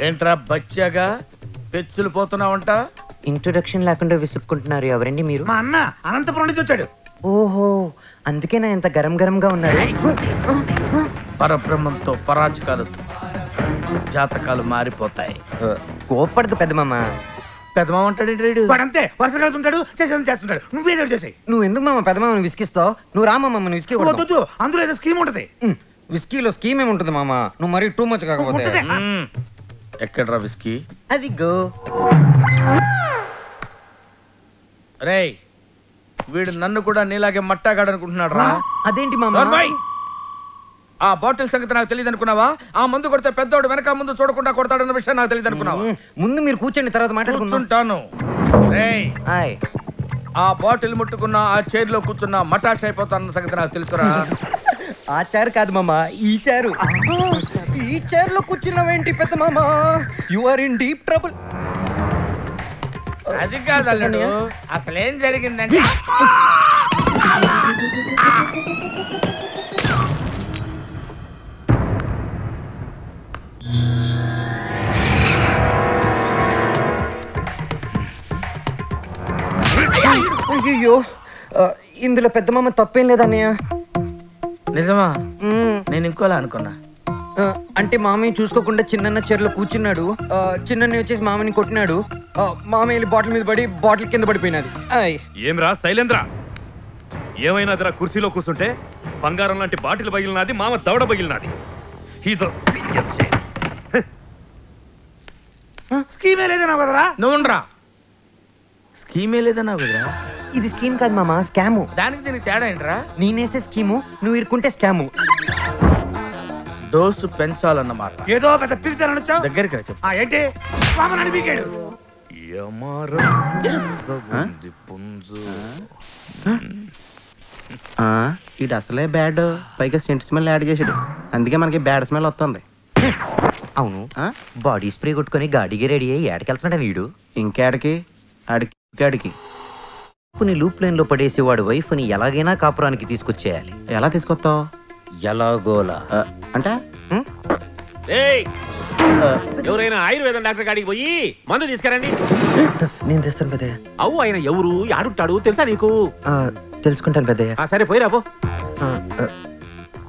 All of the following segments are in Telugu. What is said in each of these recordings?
ఏంట్రా బచ్చాగా పెచ్చులు పోతున్నావంట? ఇంట్రొడక్షన్ లేకుండా విసుక్కుంటున్నారు. ఎవరండి మీరు? మా అన్న అనంతపురం నుంచి వచ్చాడు. ఓహో, అందుకేనా ఇంత గరం గరంగా ఉన్నారు? పరబ్రహ్మంతో పరాచకాలతో జాతకాలు మారిపోతాయి. కోప్పడదు పెద్ద మామ. పెద్దమామ అంటాడు రేడు. వాడంతే వరుస కలుతుంటాడు, చేస్తుంటాడు. నువ్వేదో చేసాయి. నువ్వు ఎందుకు మామ పెద్ద మామని విసికిస్తావు? నువ్వు రా మామ, విసికి వద్దు, అందులో ఏదో స్కీమ్ ఉంటది. విస్కీలో స్కీమ్ ఏముంటుంది మామ? నువ్వు మరీ టూ మచ్ కాకపోతే. ఎక్కడ్రా విస్కీ? అది గో. రేయ్, వీడు నన్ను కూడా నీలాగే మట్టాగాడనుకుంటున్నాడు రా. అదేంటి మామ? ఆ బాటిల్ సంగతి నాకు తెలియదు అనుకున్నావా? ఆ మందు కొడితే పెద్దోడు వెనక ముందు చూడకుండా కొడతాడన్న విషయం నాకు తెలియదు అనుకున్నావా? ముందు మీరు కూర్చోండి, తర్వాత మాట్లాడుకుంటాను. ఆ బాటిల్ ముట్టుకున్నా, ఆ చైర్ లో కూర్చున్నా మటాష్ అయిపోతానన్న సంగతి నాకు తెలుసురా. ఆ చైర్ కాదు మామ, ఈ చైర్. ఈ చైర్ లో కూర్చున్నావేంటి పెద్ద మామ? You are in deep trouble. అది కాదు అల్లుడు, అసలేం జరిగిందంటే అయ్యో, ఇందులో పెద్ద మామ తప్పేం లేదన్నయ్య. నిజమా? నేను ఇంకోలా అనుకున్నా. అంటే మామయ్య చూసుకోకుండా చిన్న చైర్లో కూర్చున్నాడు. చిన్న వచ్చేసి మామని కొట్టినాడు. మామయ్య వెళ్ళి బాటిల్ మీద పడి బాటిల్ కింద పడిపోయినది. ఏమ్రా శైలేంద్ర, ఏమైనాదిరా? కుర్చీలో కూర్చుంటే బంగారం లాంటి బాటిల్ పగిలినది, మామ దవడ పగిలినది. స్కీమే లేదన్నావు కదరా? నువ్వురా. స్కీమే లేదన్నావు కదరా? ఇది స్కీమ్ కాదు మామ, స్కాము. దానికి దీనికి తేడా ఏంట్రా? నేనేస్తే స్కీము, నువ్వు ఇరుకుంటే స్కాము. డోసు పెంచాలన్నమాట. ఏదో పెద్ద పిలిచారని వచ్చావు. దగ్గరికి రా. ఏంటి మామని పీకాడు? ఇది అసలే బ్యాడ్, పైగా సెంట్ స్మెల్ యాడ్ చేసాడు, అందుకే మనకి బ్యాడ్ స్మెల్ వస్తుంది. అవును, బాడీ స్ప్రే కొట్టుకొని గాడికి రెడీ అయ్యి ఏడకెళ్తున్నాడు వీడు. ఇంకేడికి? అడికి నీ లూప్ లైన్ లో పడేసి వాడు వైఫ్ ని ఎలాగైనా కాపురానికి తీసుకొచ్చేయాలి. ఎలా తీసుకొస్తావు? ఎలాగోలా అంటే ఎవరైనా ఆయుర్వేదం డాక్టర్ కాడికి పోయి మందు తీసుకురండి. నేను తెస్తాను పెద్దయ్య. అవు ఆయన ఎవరు, ఆడుంటాడు తెలుసా నీకు? తెలుసుకుంటాను పెద్దయ్య. సరే పోయిరా పో.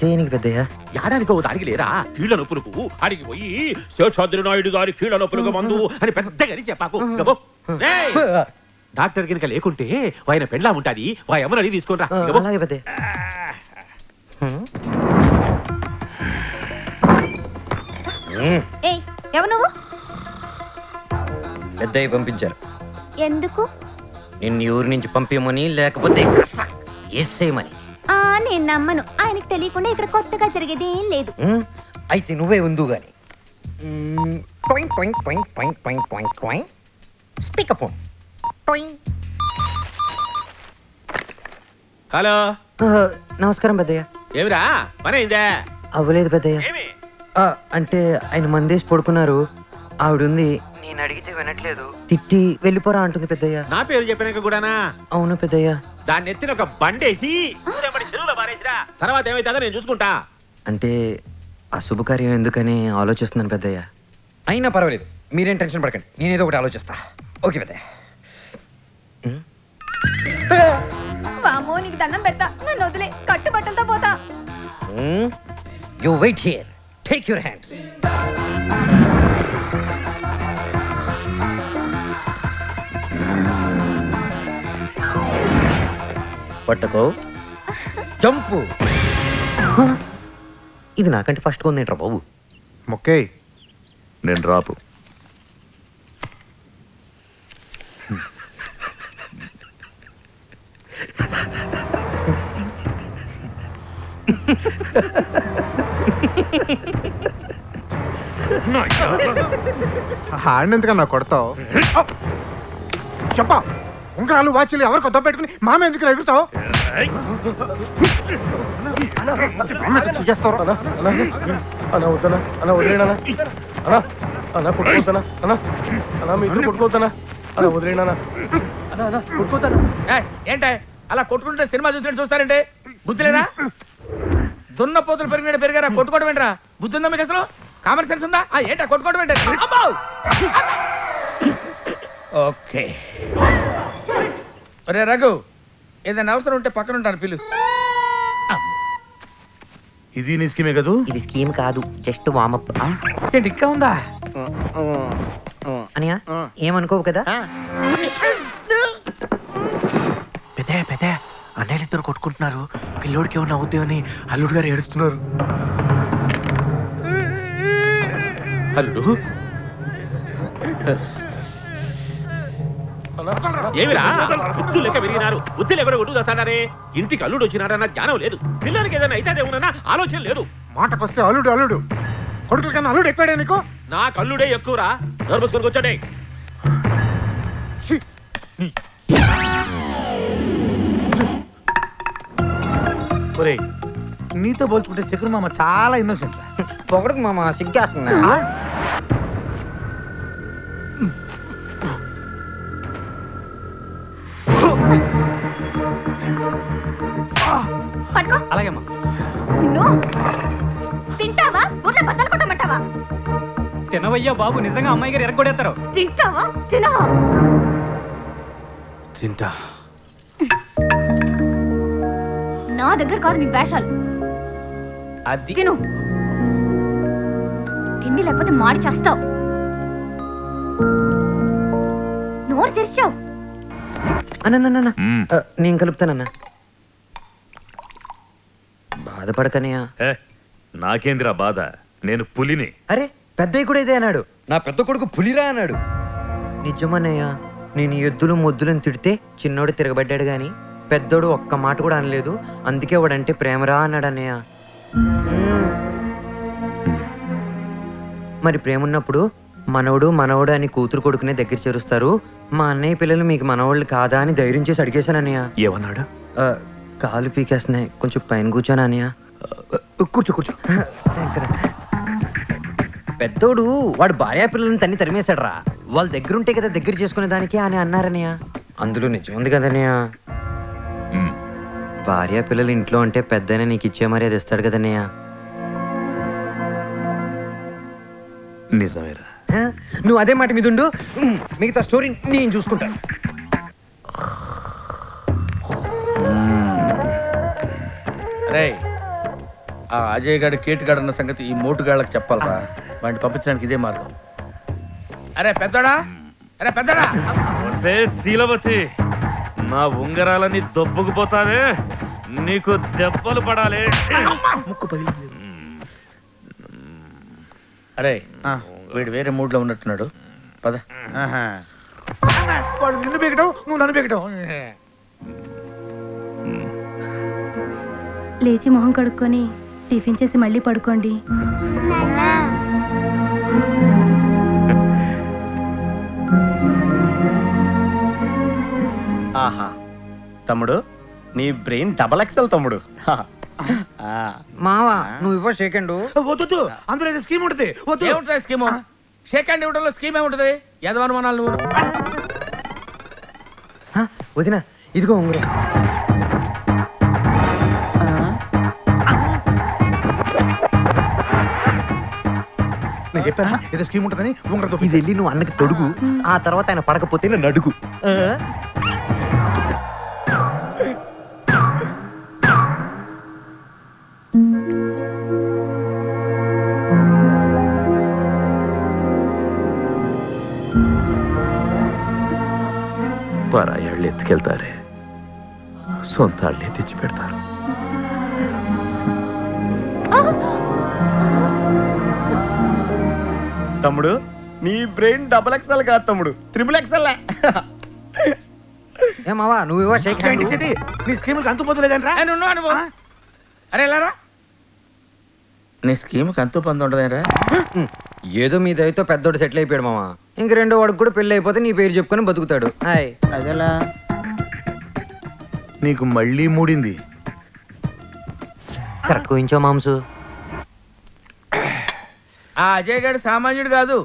దేనికి పెద్దయ్య? యాడానికో దానికి లేరా కీళ్ళ నొప్పులకు అడిగి పోయి శేషాద్రి నాయుడు గారి కీళ్ళ నొప్పులకు మందు అని పెద్దగా చెప్పాకు. డాక్టర్ కింద లేకుంటే ఆయన పెండ్లా ఉంటాది, ఎవరు అడిగి తీసుకుంటా. అలాగే పెద్దయ్య. ఎవరు నువ్వు? పెద్దయ్య పంపించారు. ఎందుకు? నిన్ను ఊరి నుంచి పంపించమని, లేకపోతే ఏసేయమని. నేను నమ్మను. ఆయనకు తెలియకుండా ఇక్కడ కొత్తగా జరిగేది ఏం లేదు. అయితే నువ్వే ఉందు గాని. Speaker phone. హలో, నమస్కారం పెద్దయ్య. ఏమిరా పని అయిందా? అవ్వలేదు పెద్దయ్య. అంటే ఆయన మందేసి పడుకున్నారు. ఆవిడుంది, నేను అడిగితే వినట్లేదు, తిట్టి వెళ్ళిపోరా అంటుంది పెద్దయ్య. నా పేరు చెప్పినాక కూడానా? అవును పెద్దయ్య. దాన్ని ఎత్తిన ఒక బండేసి తర్వాత ఏమైతుందో నేను చూసుకుంటా. అంటే అశుభకార్యం ఎందుకని ఆలోచిస్తున్నాను పెద్దయ్య. అయినా పర్వాలేదు, మీరేం టెన్షన్ పడకండి, నేనేదో ఒకటి ఆలోచిస్తా. ఓకే పెద్దయ్య. వామో, నీకు దండం పెడతా, నన్ను వదిలే, కట్టుబట్టలతో పోతా. You wait here, take your hands. పట్టుకో, జంపు. ఇది నాకంటే ఫస్ట్ ఉందేంట్రా బాబు? మొక్కే నేను రాపు. హ్యాండ్ ఎందుకన్నా కొడతావు? చెప్పా, ఉంగరాలు వాచ్లు ఎవరు కొత్త పెట్టుకుని మామ ఎందుకు ఎగురుతావు? ఏంటే అలా కొట్టుకుంటే సినిమా చూసినట్టు చూస్తారంటే? బుద్ధి లేదా? దున్న పోతులు పెరిగినట్టు పెరిగారా కొట్టుకోవడం ఏంట్రా? బుద్ధి ఉందా మీకు అసలు? కామన్ సెన్స్ ఉందా? ఏంటా కొట్టుకోవడం ఏంటా? ఓకే అరే రఘు, ఏదైనా అవసరం ఉంటే పక్కన ఉంటాను, పిలు. ఇది నీ స్కీమే కదూ? ఇది స్కీమ్ కాదు, జస్ట్ వామప్. ఏంటి ఇంకా ఉందా? అనియా ఏమనుకోవు కదా? పెద్ద పెద్ద అన్నయ్యలు ఇద్దరు కొట్టుకుంటున్నారు. పిల్లోడికి ఏమన్నా అవుతాయని అల్లుడు గారు ఏడుస్తున్నారు. అల్లుడు ఏమిరా బుద్ధులు లెక్క పెరిగినారు? బుద్ధులు ఎవరో కొట్టు చేస్తాడారే? ఇంటికి అల్లుడు వచ్చినాడన్న జ్ఞానం లేదు, పిల్లలకి ఏదైనా అయితేదేమన్నా ఆలోచన లేదు. మాటకొస్తే అల్లుడు అల్లుడు, కొడుకుల కన్నా అల్లుడు ఎక్కువాడే నీకు? నా కల్లుడే ఎక్కువరా, నర్మస్కొని వచ్చాడే. ఒరేయ్, నీతో పోల్చుకుంటే శకుని మామ చాలా ఇన్నోసెంట్. పొగడకు మామ, సిగ్గేస్తున్నా. పట్టుకో. అలాగేమ్మా. నిన్ను తింటావా బుర్ర బద్దలు కొట్టమంటావా? తినవయ్యా బాబు, నిజంగా అమ్మాయి గారు ఎరగొడేస్తారు. తింటావా తినవా? తింటా. నా దగ్గర కాదు నీ వేషాలు. అది తిను. తిండి లేకపోతే మాడి చేస్తావు. నోరు తెరిచావు. అన్న నేను కలుపుతానన్నా. బాధపడకనయ్యా. నాకేందిరా బాధ, నేను పులిని. అరే పెద్దయ్య కూడా ఇదే అన్నాడు, నా పెద్ద కొడుకు పులిరా అన్నాడు. నిజమన్నయ్యా, నేను ఎద్దులు మొద్దులను తిడితే చిన్నోడు తిరగబడ్డాడు గాని పెద్దోడు ఒక్క మాట కూడా అనలేదు. అందుకే వాడంటే ప్రేమరా అన్నాడు అన్నయ్య. మరి ప్రేమ ఉన్నప్పుడు మనవడు మనవడు అని కూతురు కొడుకునే దగ్గర చేరుస్తారు. మా అన్నయ్య పిల్లలు మీకు మనవాళ్ళు కాదా అని ధైర్యం చేసి అడిగేశాను అన్నయ్య. ఏమన్నాడు? కాలు పీకేస్తున్నాయి, కొంచెం పైన కూర్చోను అన్నయ్య. కూర్చో కూర్చో. థ్యాంక్స్ రా. పెద్దోడు వాడు భార్యా పిల్లల్ని తన్ని తరిమేశాడు రా. వాళ్ళ దగ్గర ఉంటే కదా దగ్గర చేసుకునే దానికి అని అన్నారనయ్య. అందులో నిజం ఉంది కదన్నయ్య. భార్యా పిల్లలు ఇంట్లో ఉంటే పెద్దనే నీకు ఇచ్చే మర్యాద ఇస్తాడు కదన్నయ్య. నిజమేరా. నువ్వు అదే మాట మీద ఉండు, మిగతా స్టోరీ నేను చూసుకుంటాను. రే, ఆ అజయ్ గారి కేటుగాడు అన్న సంగతి ఈ మోటుగాళ్ళకి చెప్పాలరా. వాడిని పంపించడానికి ఇదే మార్గం. అరే పెద్దడా, అరే పెద్దడా. శీలవతి, నా ఉంగరాలని దొబ్బుకుపోతానే, నీకు దెబ్బలు పడాలి. ముక్కు పగిలింది. అరే వీడు వేరే మూడ్ లో ఉన్నట్టున్నాడు, పద. వాడు నిన్ను పీకటం, నువ్వు నన్ను పీకటం. లేచి మొహం కడుక్కొని టిఫిన్ చేసి మళ్ళీ పడుకోండి. ఆహా తమ్ముడు, నీ బ్రెయిన్ డబల్ ఎక్సెల్ తమ్ముడు. మావా నువ్వు ఇవ్వ సెకండ్. వద్దు, అందులో ఏదో స్కీమ్ ఉంటుంది. వద్దు. ఏముంటుంది స్కీము? షేక్ హ్యాండ్ ఇవ్వడంలో స్కీమ్ ఏముంటుంది? యదవనుమానాలు నువ్వు. వదినా ఇదిగో ఉంగరం. నేను చెప్పాను ఏదో స్కీమ్ ఉంటుందని. ఉంగరంతో ఇది వెళ్ళి నువ్వు అన్నకి తొడుగు, ఆ తర్వాత ఆయన పడకపోతే నన్ను అడుగు. పరాయాళ్ళు ఎత్తుకెళ్తారే, సొంత వాళ్ళే తెచ్చి పెడతారు. తమ్ముడు, నీ బ్రెయిన్ డబల్ ఎక్సెల్ కాదు తమ్ముడు, ట్రిపుల్ ఎక్సెల్. ఏ మావా నువ్వు ఇవ్వ షేక్ హ్యాండ్. ఇచ్చేది నీ స్కీములకు అంతుపోతులేదంట్రా. నువ్వు అరే వెళ్ళారా, నీ స్కీమ్కి అంతూ పంది ఉండదేరా. ఏదో మీ దయతో పెద్దోడు సెటిల్ అయిపోయాడు మామ. ఇంక రెండో వాడికి కూడా పెళ్లి అయిపోతే నీ పేరు చెప్పుకొని బతుకుతాడు. హాయ్. అదేలా నీకు మళ్ళీ మూడింది. కరెక్ట్ కోయించో మాంసు. ఆ అజయ్ గారు సామాన్యుడు కాదు,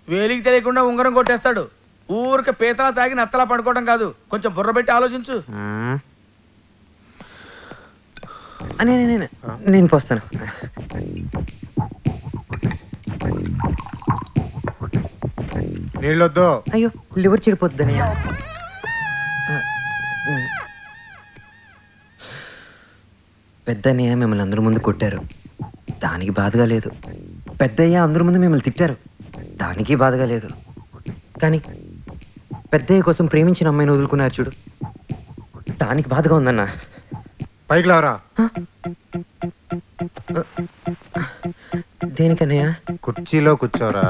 వేలికి తెలియకుండా ఉంగరం కొట్టేస్తాడు. ఊరికి పీతలా తాగి నత్తలా పడుకోవడం కాదు, కొంచెం బుర్ర పెట్టి ఆలోచించు. నేను పోస్తాను. నీళ్ళొద్దు. అయ్యో లివర్ చెడిపోద్దని. పెద్దన్నయ్య మిమ్మల్ని అందరి ముందు కొట్టారు, దానికి బాధగా లేదు. పెద్దయ్య అందరి ముందు మిమ్మల్ని తిట్టారు, దానికి బాధగా లేదు. కానీ పెద్దయ్య కోసం ప్రేమించిన అమ్మాయిని వదులుకున్నారు చూడు, దానికి బాధగా ఉందన్నా. పైకి లావరా. దేనికన్నయ్య? కుర్చీలో కూర్చోరా.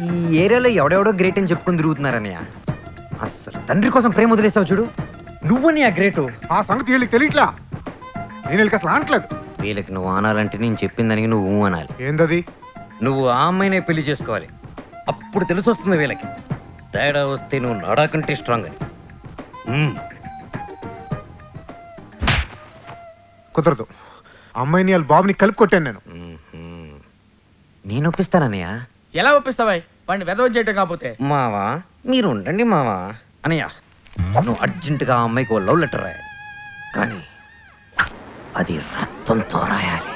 ఈ ఏరియాలో ఎవడెవడో గ్రేట్ అని చెప్పుకొని తిరుగుతున్నారన్నయ్య. అస్సలు తండ్రి కోసం ప్రేమ వదిలేసావు చూడు, నువ్వని ఆ గ్రేటు. ఆ సంగతి వీళ్ళకి తెలియట్లా. నేను వీళ్ళకి అసలు అనట్లేదు. వీళ్ళకి నువ్వు అనాలంటే నేను చెప్పిన దానికి నువ్వు అనాలి. ఏందది? నువ్వు ఆ అమ్మాయినే పెళ్లి చేసుకోవాలి, అప్పుడు తెలిసి వస్తుంది వీళ్ళకి. తేడా వస్తే నువ్వు నాడాకంటే స్ట్రాంగ్ అని. కుదరదు. అమ్మాయిని వాళ్ళ బాబుని కలిపి కొట్టాను నేను. నేను ఒప్పిస్తానన్నయ్య. ఎలా ఒప్పిస్తావా వాడిని వెదవ చేయటం కాకపోతే? మావా మీరు ఉండండి మావా. అనయ్య నువ్వు అర్జెంటుగా ఆ అమ్మాయికి ఓ లవ్ లెటర్ రాయాలి, కానీ అది రక్తంతో రాయాలి.